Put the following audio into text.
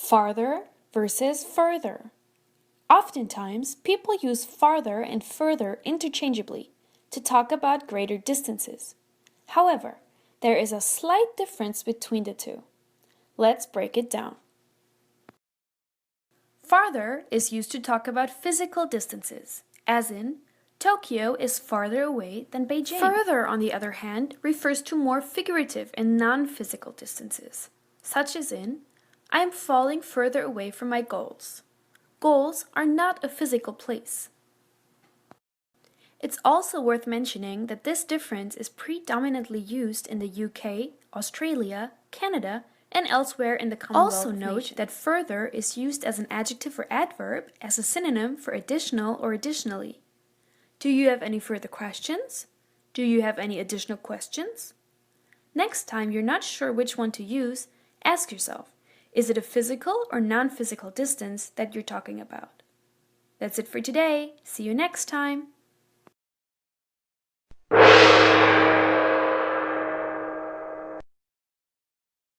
Farther versus further. Oftentimes, people use farther and further interchangeably to talk about greater distances. However, there is a slight difference between the two. Let's break it down. Farther is used to talk about physical distances, as in, Tokyo is farther away than Beijing. Further, on the other hand, refers to more figurative and non-physical distances, such as in, I am falling further away from my goals. Goals are not a physical place. It's also worth mentioning that this difference is predominantly used in the UK, Australia, Canada, and elsewhere in the Commonwealth. Also note that further is used as an adjective or adverb as a synonym for additional or additionally. Do you have any further questions? Do you have any additional questions? Next time you're not sure which one to use, ask yourself, is it a physical or non-physical distance that you're talking about? That's it for today. See you next time.